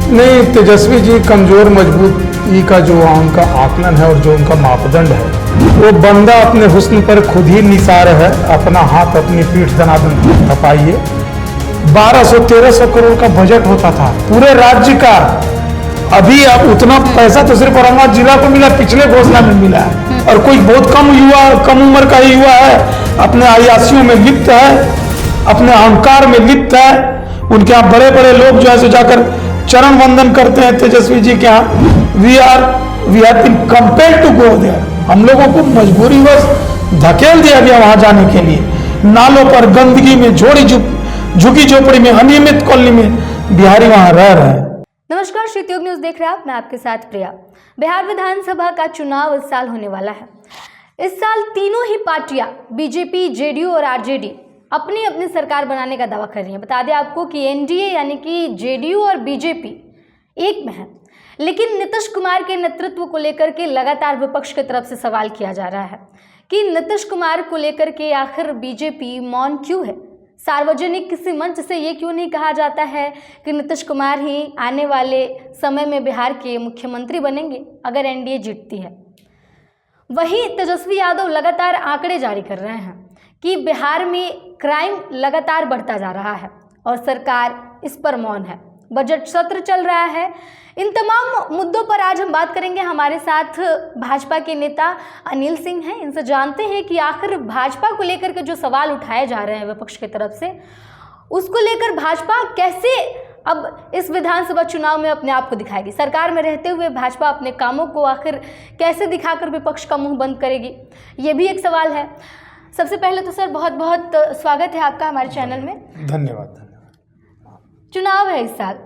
नहीं, तेजस्वी जी कमजोर मजबूती का जो उनका आकलन है और जो उनका मापदंड है, वो बंदा अपने हुस्न पर खुद ही निसार है। अपना हाथ अपनी पीठ दनादन थपाइए। 1200-1300 करोड़ का बजट होता था पूरे राज्य का। अभी अब उतना पैसा तो सिर्फ औरंगाबाद जिला को मिला, पिछले घोषणा में मिला है। और कोई बहुत कम उम्र का ही युवा है, अपने अयाशियों में लिप्त है, अपने अहंकार में लिप्त है। उनके यहाँ बड़े बड़े लोग जो है सो जाकर चरण वंदन करते हैं तेजस्वी जी के यहाँ। We have been compelled to go there. हम लोगों को मजबूरी बस धकेल दिया गया वहां जाने के लिए। नालों पर गंदगी में, झुकी झोपड़ी में, अनियमित कॉलोनी में बिहारी वहां रह रहे हैं। नमस्कार, श्रीयोग न्यूज देख रहे हैं आप। मैं आपके साथ प्रिया। बिहार विधानसभा का चुनाव इस साल होने वाला है। इस साल तीनों ही पार्टियां बीजेपी, जेडीयू और आरजेडी अपनी अपनी सरकार बनाने का दावा कर रही हैं। बता दें आपको कि एनडीए यानी कि जेडीयू और बीजेपी एक में है, लेकिन नीतीश कुमार के नेतृत्व को लेकर के लगातार विपक्ष की तरफ से सवाल किया जा रहा है कि नीतीश कुमार को लेकर के आखिर बीजेपी मौन क्यों है। सार्वजनिक किसी मंच से ये क्यों नहीं कहा जाता है कि नीतीश कुमार ही आने वाले समय में बिहार के मुख्यमंत्री बनेंगे अगर एनडीए जीतती है। वहीं तेजस्वी यादव लगातार आंकड़े जारी कर रहे हैं कि बिहार में क्राइम लगातार बढ़ता जा रहा है और सरकार इस पर मौन है। बजट सत्र चल रहा है। इन तमाम मुद्दों पर आज हम बात करेंगे। हमारे साथ भाजपा के नेता अनिल सिंह हैं। इनसे जानते हैं कि आखिर भाजपा को लेकर के जो सवाल उठाए जा रहे हैं विपक्ष की तरफ से, उसको लेकर भाजपा कैसे अब इस विधानसभा चुनाव में अपने आप को दिखाएगी। सरकार में रहते हुए भाजपा अपने कामों को आखिर कैसे दिखाकर विपक्ष का मुंह बंद करेगी, ये भी एक सवाल है। सबसे पहले तो सर बहुत बहुत स्वागत है आपका हमारे चैनल में। धन्यवाद। चुनाव है इस साल,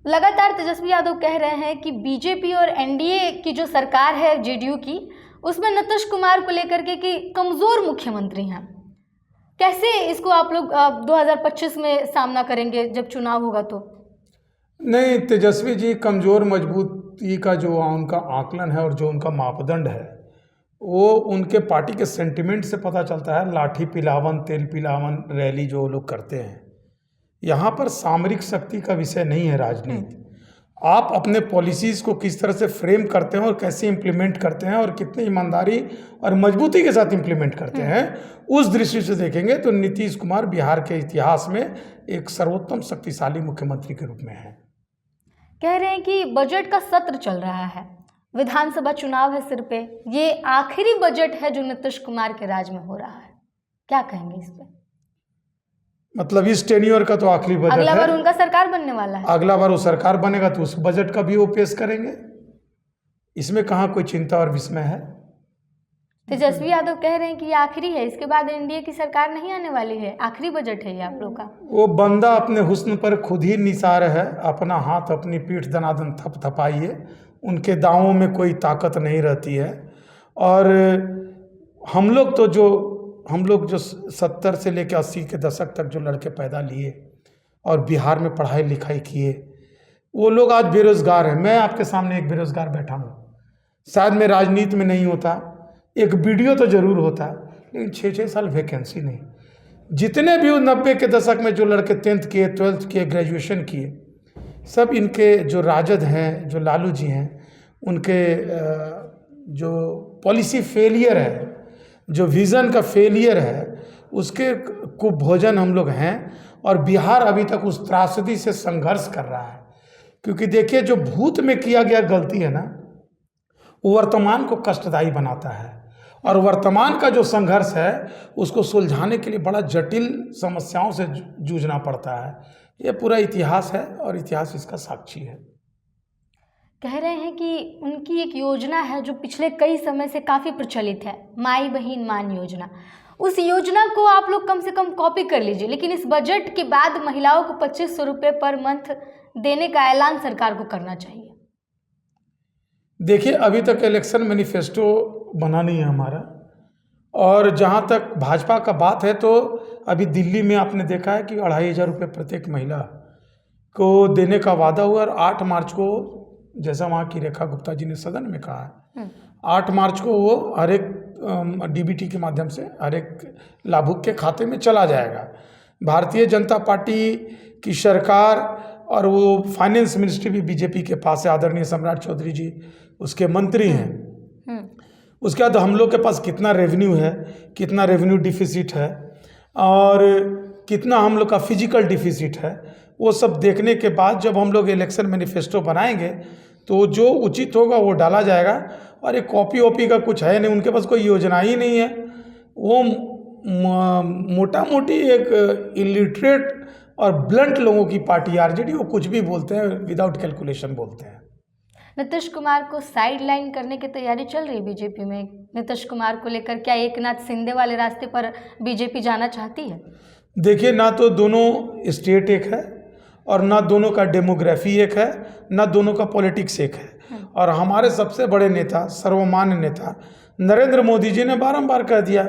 लगातार तेजस्वी यादव कह रहे हैं कि बीजेपी और एनडीए की जो सरकार है जेडीयू की, उसमें नीतीश कुमार को लेकर के कि कमज़ोर मुख्यमंत्री हैं। कैसे इसको आप लोग 2025 में सामना करेंगे जब चुनाव होगा तो? नहीं, तेजस्वी जी कमजोर मजबूती का जो उनका आकलन है और जो उनका मापदंड है, वो उनके पार्टी के सेंटिमेंट से पता चलता है। लाठी पिलावन, तेल पिलावन रैली जो लोग करते हैं, यहाँ पर सामरिक शक्ति का विषय नहीं है राजनीति। आप अपने पॉलिसीज़ को किस तरह से फ्रेम करते हैं और कैसे इम्प्लीमेंट करते हैं और कितनी ईमानदारी और मजबूती के साथ इम्प्लीमेंट करते हैं, उस दृष्टि से देखेंगे तो नीतीश कुमार बिहार के इतिहास में एक सर्वोत्तम शक्तिशाली मुख्यमंत्री के रूप में है। कह रहे हैं कि बजट का सत्र चल रहा है, विधानसभा चुनाव है सिर पे, ये आखिरी बजट है जो नीतीश कुमार के राज में हो रहा है। क्या कहेंगे इस पे? मतलब इस टेन्योर का तो आखिरी बजट है। अगला बार उनका सरकार बनने वाला है। अगला बार वो सरकार बनेगा तो उस बजट का भी वो पेश करेंगे। इसमें कहाँ कोई चिंता और विस्मय है। तेजस्वी यादव कह रहे हैं कि ये आखिरी है, इसके बाद एनडीए की सरकार नहीं आने वाली है, आखिरी बजट है ये आप लोग का। वो बंदा अपने हुस्न पर खुद ही निसार है। अपना हाथ अपनी पीठ दनादन थपथपाइए। उनके दावों में कोई ताकत नहीं रहती है। और हम लोग जो 70 से लेकर 80 के दशक तक जो लड़के पैदा लिए और बिहार में पढ़ाई लिखाई किए, वो लोग आज बेरोजगार हैं। मैं आपके सामने एक बेरोजगार बैठा हूँ। शायद मैं राजनीति में नहीं होता, एक वीडियो तो जरूर होता, लेकिन 6-6 साल वैकेंसी नहीं। जितने भी 90 के दशक में जो लड़के 10th किए, 12th किए, ग्रेजुएशन किए, सब इनके जो राजद हैं, जो लालू जी हैं, उनके जो पॉलिसी फेलियर है, जो विज़न का फेलियर है, उसके कुभोजन हम लोग हैं। और बिहार अभी तक उस त्रासदी से संघर्ष कर रहा है। क्योंकि देखिए, जो भूत में किया गया गलती है ना, वो वर्तमान को कष्टदायी बनाता है। और वर्तमान का जो संघर्ष है, उसको सुलझाने के लिए बड़ा जटिल समस्याओं से जूझना पड़ता है। ये पूरा इतिहास है और इतिहास इसका साक्षी है। कह रहे हैं कि उनकी एक योजना है जो पिछले कई समय से काफ़ी प्रचलित है, माई बहन मान योजना। उस योजना को आप लोग कम से कम कॉपी कर लीजिए, लेकिन इस बजट के बाद महिलाओं को 2500 रुपये पर मंथ देने का ऐलान सरकार को करना चाहिए। देखिए, अभी तक इलेक्शन मैनिफेस्टो बना नहीं है हमारा। और जहाँ तक भाजपा का बात है, तो अभी दिल्ली में आपने देखा है कि 2500 रुपये प्रत्येक महिला को देने का वादा हुआ। और 8 मार्च को, जैसा वहाँ की रेखा गुप्ता जी ने सदन में कहा है, 8 मार्च को वो हर एक डीबीटी के माध्यम से हर एक लाभुक के खाते में चला जाएगा। भारतीय जनता पार्टी की सरकार और वो फाइनेंस मिनिस्ट्री भी बीजेपी के पास है, आदरणीय सम्राट चौधरी जी उसके मंत्री हैं। उसके बाद हम लोग के पास कितना रेवेन्यू है, कितना रेवेन्यू डिफिसिट है और कितना हम लोग का फिजिकल डिफिसिट है, वो सब देखने के बाद जब हम लोग इलेक्शन मैनिफेस्टो बनाएंगे तो जो उचित होगा वो डाला जाएगा। और ये कॉपी वॉपी का कुछ है नहीं, उनके पास कोई योजना ही नहीं है। वो मोटा मोटी एक इलिटरेट और ब्लंट लोगों की पार्टी आरजेडी, वो कुछ भी बोलते हैं, विदाउट कैलकुलेशन बोलते हैं। नीतीश कुमार को साइड लाइन करने की तैयारी चल रही है बीजेपी में। नीतीश कुमार को लेकर क्या एकनाथ शिंदे वाले रास्ते पर बीजेपी जाना चाहती है? देखिए, ना तो दोनों स्टेट एक है और ना दोनों का डेमोग्राफी एक है, ना दोनों का पॉलिटिक्स एक है। और हमारे सबसे बड़े नेता, सर्वमान्य नेता नरेंद्र मोदी जी ने बारंबार कह दिया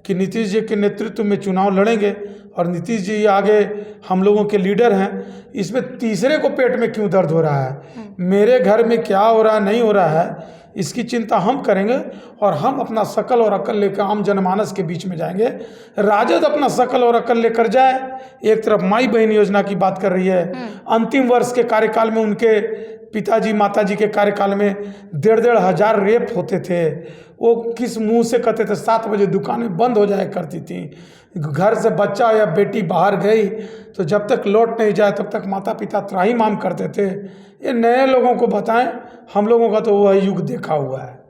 कि नीतीश जी के नेतृत्व में चुनाव लड़ेंगे और नीतीश जी आगे हम लोगों के लीडर हैं। इसमें तीसरे को पेट में क्यों दर्द हो रहा है, मेरे घर में क्या हो रहा है नहीं हो रहा है, इसकी चिंता हम करेंगे और हम अपना शकल और अकल लेकर आम जनमानस के बीच में जाएंगे। राजद अपना शकल और अकल लेकर जाए। एक तरफ माई बहन योजना की बात कर रही है, अंतिम वर्ष के कार्यकाल में उनके पिताजी माताजी के कार्यकाल में 1,500 रेप होते थे। वो किस मुंह से कहते थे 7 बजे दुकानें बंद हो जाया करती थी, घर से बच्चा या बेटी बाहर गई तो जब तक लौट नहीं जाए तब तक माता पिता त्राहिमाम करते थे। ये नए लोगों को बताएं, हम लोगों का तो वह युग देखा हुआ है।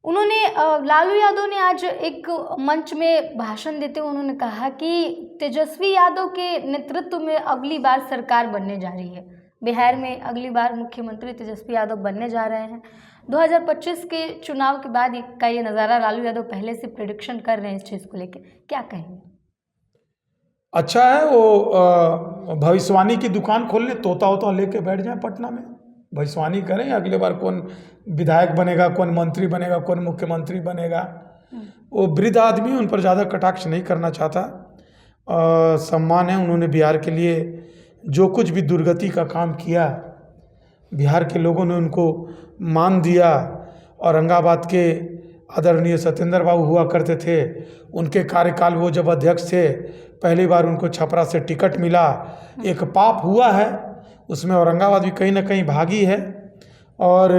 उन्होंने लालू यादव ने आज एक मंच में भाषण देते हुए उन्होंने कहा कि तेजस्वी यादव के नेतृत्व में अगली बार सरकार बनने जा रही है। बिहार में अगली बार मुख्यमंत्री तेजस्वी यादव बनने जा रहे हैं। 2025 के चुनाव के बाद का ये नज़ारा लालू यादव पहले से प्रेडिक्शन कर रहे हैं इस चीज़ को लेकर, क्या कहेंगे? अच्छा है, वो भविष्यवाणी की दुकान खोल ले, तोता वोता लेके बैठ जाए पटना में, भविष्यवाणी करें अगले बार कौन विधायक बनेगा, कौन मंत्री बनेगा, कौन मुख्यमंत्री बनेगा। वो वृद्ध आदमी, उन पर ज़्यादा कटाक्ष नहीं करना चाहता। सम्मान है, उन्होंने बिहार के लिए जो कुछ भी दुर्गति का काम किया, बिहार के लोगों ने उनको मान दिया। औरंगाबाद के आदरणीय सत्येंद्र बाबू हुआ करते थे, उनके कार्यकाल वो जब अध्यक्ष थे पहली बार उनको छपरा से टिकट मिला। एक पाप हुआ है उसमें, औरंगाबाद भी कहीं ना कहीं भागी है और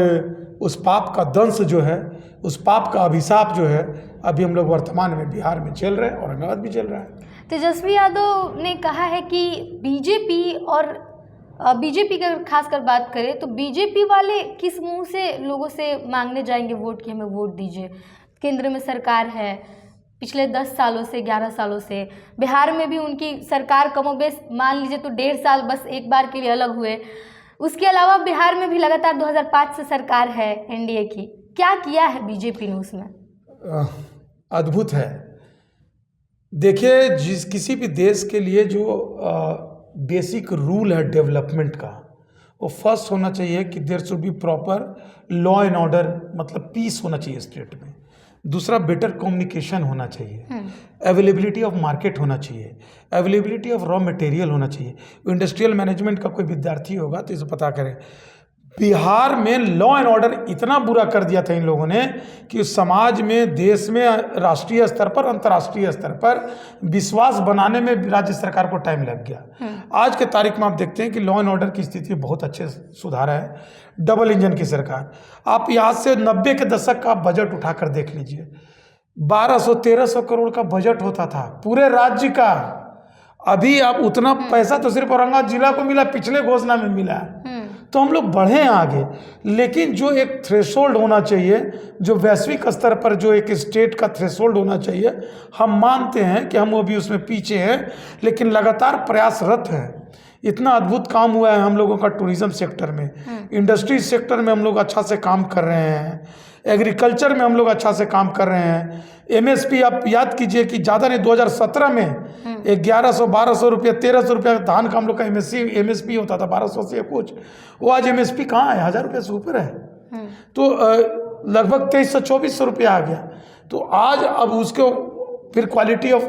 उस पाप का दंश जो है, उस पाप का अभिशाप जो है अभी हम लोग वर्तमान में बिहार में झेल रहे हैं, औरंगाबाद भी झेल रहा है। तेजस्वी यादव ने कहा है कि बीजेपी की खासकर बात करें तो बीजेपी वाले किस मुंह से लोगों से मांगने जाएंगे वोट कि हमें वोट दीजिए। केंद्र में सरकार है पिछले 10 सालों से, 11 सालों से। बिहार में भी उनकी सरकार कमोबेश मान लीजिए तो 1.5 साल बस एक बार के लिए अलग हुए। उसके अलावा बिहार में भी लगातार 2005 से सरकार है एनडीए की। क्या किया है बीजेपी ने उसमें? अद्भुत है। देखिए, किसी भी देश के लिए जो बेसिक रूल है डेवलपमेंट का, वो फर्स्ट होना चाहिए कि there should be proper law and order, मतलब पीस होना चाहिए स्टेट में। दूसरा, बेटर कम्युनिकेशन होना चाहिए, अवेलेबिलिटी ऑफ मार्केट होना चाहिए, अवेलेबिलिटी ऑफ रॉ मटेरियल होना चाहिए। इंडस्ट्रियल मैनेजमेंट का कोई विद्यार्थी होगा तो इसे पता करें। बिहार में लॉ एंड ऑर्डर इतना बुरा कर दिया था इन लोगों ने कि उस समाज में, देश में, राष्ट्रीय स्तर पर, अंतर्राष्ट्रीय स्तर पर विश्वास बनाने में राज्य सरकार को टाइम लग गया। आज के तारीख में आप देखते हैं कि लॉ एंड ऑर्डर की स्थिति बहुत अच्छे सुधार है। डबल इंजन की सरकार। आप यहाँ से 90 के दशक का बजट उठाकर देख लीजिए, 1200-1300 करोड़ का बजट होता था पूरे राज्य का। अभी आप उतना पैसा तो सिर्फ औरंगाबाद जिला को मिला, पिछले घोषणा में मिला है। तो हम लोग बढ़े हैं आगे, लेकिन जो एक थ्रेशोल्ड होना चाहिए, जो वैश्विक स्तर पर जो एक स्टेट का थ्रेशोल्ड होना चाहिए, हम मानते हैं कि हम अभी उसमें पीछे हैं, लेकिन लगातार प्रयासरत हैं। इतना अद्भुत काम हुआ है हम लोगों का टूरिज्म सेक्टर में, इंडस्ट्री सेक्टर में हम लोग अच्छा से काम कर रहे हैं, एग्रीकल्चर में हम लोग अच्छा से काम कर रहे हैं। एमएसपी आप याद कीजिए कि ज़्यादा नहीं, 2017 में 1100-1200 रुपये, 1300 रुपये धान का हम लोग का एमएसपी होता था, 1200 से कुछ। वो आज एमएसपी कहाँ है, 1000 रुपये से ऊपर है। तो लगभग 2300-2400 रुपये आ गया। तो आज अब उसको फिर क्वालिटी ऑफ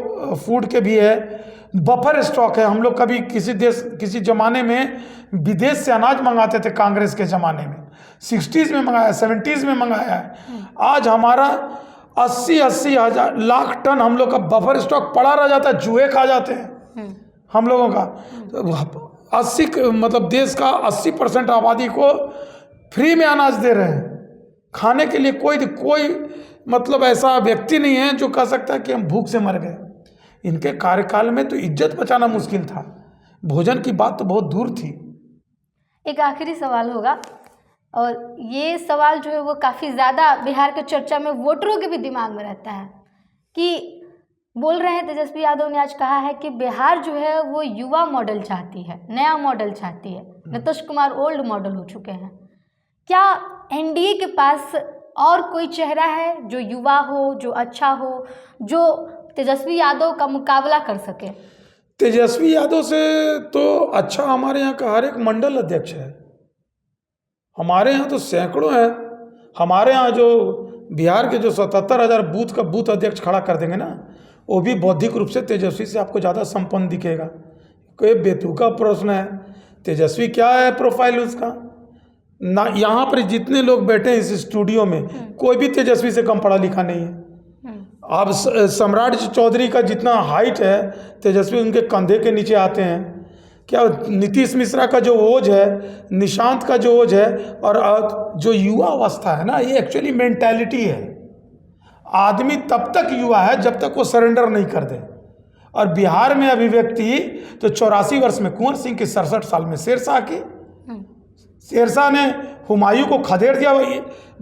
फूड के भी है, बफर स्टॉक है। हम लोग कभी किसी ज़माने में विदेश से अनाज मंगाते थे, कांग्रेस के ज़माने में 60s में मंगाया, 70s में मंगाया है। आज हमारा 80 हज़ार लाख टन हम लोग का बफर स्टॉक पड़ा रह जाता है, चूहे खा जाते हैं हम लोगों का। तो मतलब देश का 80% आबादी को फ्री में अनाज दे रहे हैं खाने के लिए। कोई मतलब ऐसा व्यक्ति नहीं है जो कह सकता है कि हम भूख से मर गए। इनके कार्यकाल में तो इज्जत बचाना मुश्किल था, भोजन की बात तो बहुत दूर थी। एक आखिरी सवाल होगा, और ये सवाल जो है वो काफ़ी ज़्यादा बिहार के चर्चा में वोटरों के भी दिमाग में रहता है कि बोल रहे हैं, तेजस्वी यादव ने आज कहा है कि बिहार जो है वो युवा मॉडल चाहती है, नया मॉडल चाहती है। नीतीश कुमार ओल्ड मॉडल हो चुके हैं। क्या एनडीए के पास और कोई चेहरा है जो युवा हो, जो अच्छा हो, जो तेजस्वी यादव का मुकाबला कर सके? तेजस्वी यादव से तो अच्छा हमारे यहाँ का हर एक मंडल अध्यक्ष है। हमारे यहाँ तो सैकड़ों हैं। हमारे यहाँ जो बिहार के जो 77,000 बूथ का बूथ अध्यक्ष खड़ा कर देंगे ना, वो भी बौद्धिक रूप से तेजस्वी से आपको ज़्यादा संपन्न दिखेगा। कोई बेतुका प्रश्न है, तेजस्वी क्या है प्रोफाइल उसका ना। यहाँ पर जितने लोग बैठे हैं इस स्टूडियो में, कोई भी तेजस्वी से कम पढ़ा लिखा नहीं है। अब सम्राट चौधरी का जितना हाइट है, तेजस्वी उनके कंधे के नीचे आते हैं। क्या नीतीश मिश्रा का जो ओज है, निशांत का जो ओज है, और जो युवा अवस्था है ना, ये एक्चुअली मेंटालिटी है। आदमी तब तक युवा है जब तक वो सरेंडर नहीं कर दे। और बिहार में अभिव्यक्ति तो 84 वर्ष में कुंवर सिंह की, 67 साल में शेरशाह की। शेरशाह ने हुमायूं को खदेड़ दिया।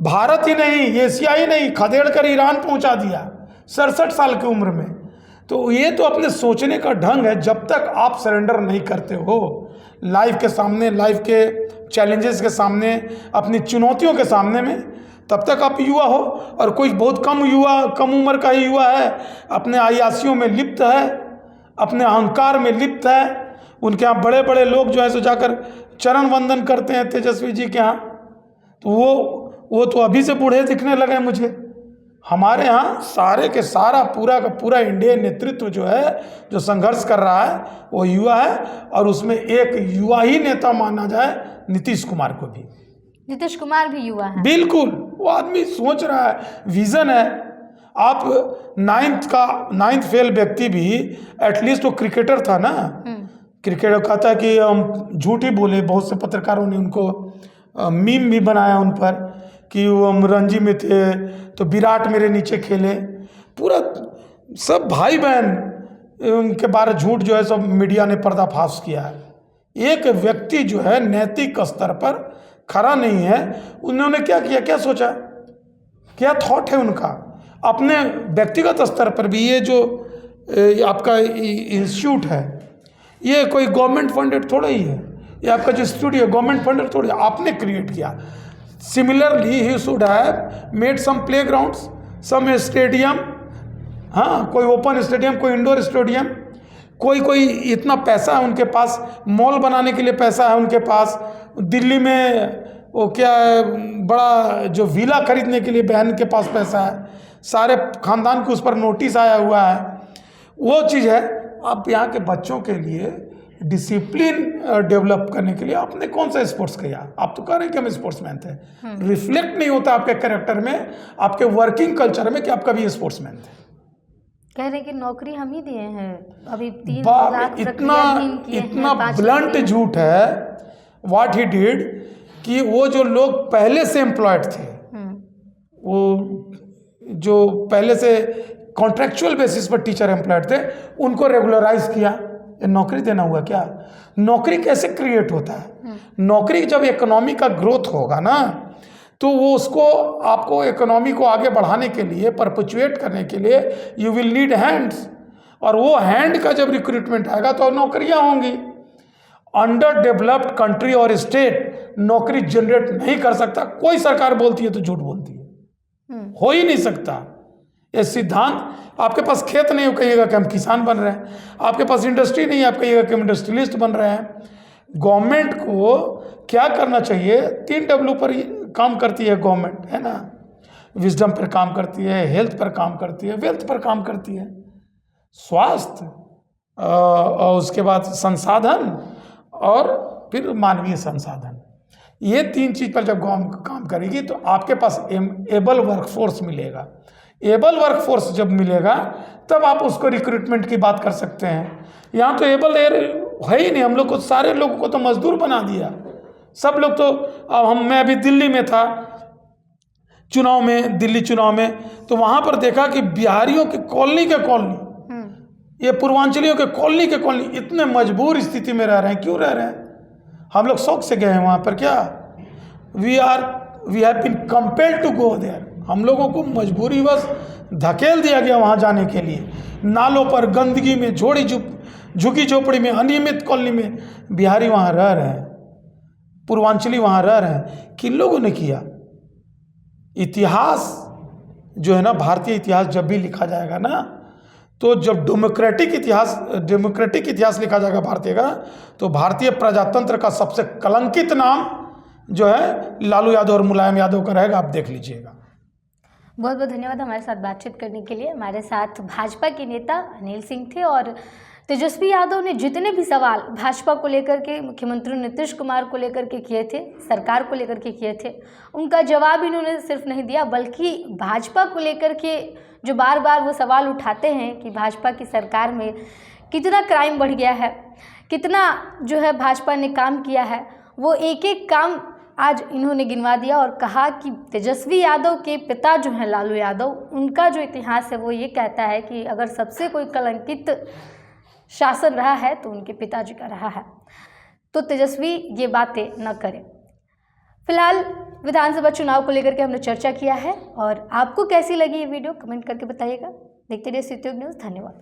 भारत ही नहीं, एशिया ही नहीं, खदेड़ कर ईरान पहुंचा दिया 67 साल की उम्र में। तो ये तो अपने सोचने का ढंग है। जब तक आप सरेंडर नहीं करते हो लाइफ के सामने, लाइफ के चैलेंजेस के सामने, अपनी चुनौतियों के सामने में, तब तक आप युवा हो। और कोई बहुत कम उम्र का ही युवा है, अपने अय्यासियों में लिप्त है, अपने अहंकार में लिप्त है। उनके यहाँ बड़े बड़े लोग जो है सो जाकर चरण वंदन करते हैं तेजस्वी जी के यहाँ, तो वो तो अभी से बूढ़े दिखने लगे मुझे। हमारे यहाँ सारे के सारा पूरा का पूरा इंडियन नेतृत्व जो है, जो संघर्ष कर रहा है, वो युवा है। और उसमें एक युवा ही नेता माना जाए नीतीश कुमार को भी। नीतीश कुमार भी युवा है, बिल्कुल। वो आदमी सोच रहा है, विजन है। आप 9th फेल व्यक्ति भी एटलीस्ट वो क्रिकेटर था ना। क्रिकेटर कहता है कि हम झूठ ही बोले। बहुत से पत्रकारों ने उनको मीम भी बनाया उन पर कि वो हम रणजी में थे तो विराट मेरे नीचे खेले। पूरा सब भाई बहन उनके बारे झूठ जो है सब मीडिया ने पर्दाफाश किया है। एक व्यक्ति जो है नैतिक स्तर पर खरा नहीं है, उन्होंने क्या किया, क्या सोचा, क्या थॉट है उनका अपने व्यक्तिगत स्तर पर भी। ये जो आपका इंस्टीट्यूट है, ये कोई गवर्नमेंट फंडेड थोड़ा ही है। ये आपका जो स्टूडियो गवर्नमेंट फंडेड थोड़ा, आपने क्रिएट किया। Similarly he should have made some playgrounds, some stadium, हाँ, कोई ओपन स्टेडियम, कोई इंडोर स्टेडियम। कोई इतना पैसा है उनके पास, मॉल बनाने के लिए पैसा है उनके पास। दिल्ली में वो क्या है, बड़ा जो विला खरीदने के लिए बहन के पास पैसा है। सारे खानदान को उस पर नोटिस आया हुआ है। वो चीज़ है। आप यहाँ के बच्चों के लिए डिसिप्लिन डेवलप करने के लिए आपने कौन सा स्पोर्ट्स किया? आप तो कह रहे हैं कि हम स्पोर्ट्समैन थे। रिफ्लेक्ट नहीं होता आपके कैरेक्टर में, आपके वर्किंग कल्चर में कि आप कभी स्पोर्ट्समैन थे। कह रहे हैं कि नौकरी हम ही दिए हैं, अभी 3 लाख इतना ब्लंट झूठ है व्हाट ही डिड कि वो जो लोग पहले से एम्प्लॉयड थे, वो जो पहले से कॉन्ट्रेक्चुअल बेसिस पर टीचर एम्प्लॉयड थे, उनको रेगुलराइज किया। ये नौकरी देना हुआ क्या? नौकरी कैसे क्रिएट होता है? नौकरी जब इकोनॉमी का ग्रोथ होगा ना, तो वो उसको आपको इकोनॉमी को आगे बढ़ाने के लिए, परपेचुएट करने के लिए यू विल नीड हैंड्स। और वो हैंड का जब रिक्रूटमेंट आएगा तो नौकरियां होंगी। अंडर डेवलप्ड कंट्री और स्टेट नौकरी जनरेट नहीं कर सकता। कोई सरकार बोलती है तो झूठ बोलती है, हो ही नहीं सकता। ये सिद्धांत, आपके पास खेत नहीं हो कहिएगा कि हम किसान बन रहे हैं, आपके पास इंडस्ट्री नहीं है आप कहिएगा कि हम इंडस्ट्रियलिस्ट बन रहे हैं। गवर्नमेंट को क्या करना चाहिए? 3W पर काम करती है गवर्नमेंट, है ना। विजडम पर काम करती है, हेल्थ पर काम करती है, वेल्थ पर काम करती है, स्वास्थ्य, और उसके बाद संसाधन, और फिर मानवीय संसाधन। ये 3 चीज़ पर जब गवर्नमेंट काम करेगी तो आपके पास एबल वर्कफोर्स मिलेगा। एबल वर्कफोर्स जब मिलेगा तब आप उसको रिक्रूटमेंट की बात कर सकते हैं। यहाँ तो एबल है ही नहीं। हम लोग को, सारे लोगों को तो मजदूर बना दिया। सब लोग तो, अब मैं अभी दिल्ली में था चुनाव में, दिल्ली चुनाव में, तो वहाँ पर देखा कि बिहारियों की कॉलोनी के कॉलोनी, ये पूर्वांचलियों के कॉलोनी के कॉलोनी इतने मजबूर स्थिति में रह रहे हैं। क्यों रह रहे हैं? हम लोग शौक से गए हैं वहाँ पर क्या? We have been compelled to go there. हम लोगों को मजबूरी बस धकेल दिया गया वहाँ जाने के लिए। नालों पर, गंदगी में, झुकी झोपड़ी में, अनियमित कॉलोनी में बिहारी वहाँ रह रहे हैं, पूर्वांचली वहाँ रह रहे हैं। किन लोगों ने किया? इतिहास जो है ना, भारतीय इतिहास जब भी लिखा जाएगा ना, तो जब डेमोक्रेटिक इतिहास लिखा जाएगा भारतीय का, तो भारतीय प्रजातंत्र का सबसे कलंकित नाम जो है लालू यादव और मुलायम यादव का रहेगा। आप देख लीजिएगा। बहुत बहुत धन्यवाद हमारे साथ बातचीत करने के लिए। हमारे साथ भाजपा के नेता अनिल सिंह थे और तेजस्वी यादव ने जितने भी सवाल भाजपा को लेकर के, मुख्यमंत्री नीतीश कुमार को लेकर के किए थे, सरकार को लेकर के किए थे, उनका जवाब इन्होंने सिर्फ नहीं दिया, बल्कि भाजपा को लेकर के जो बार बार वो सवाल उठाते हैं कि भाजपा की सरकार में कितना क्राइम बढ़ गया है, कितना जो है भाजपा ने काम किया है, वो एक एक काम आज इन्होंने गिनवा दिया और कहा कि तेजस्वी यादव के पिता जो हैं लालू यादव, उनका जो इतिहास है वो ये कहता है कि अगर सबसे कोई कलंकित शासन रहा है तो उनके पिताजी का रहा है। तो तेजस्वी ये बातें न करें। फिलहाल विधानसभा चुनाव को लेकर के हमने चर्चा किया है और आपको कैसी लगी ये वीडियो कमेंट करके बताइएगा। देखते रहिए सिटी न्यूज़। धन्यवाद।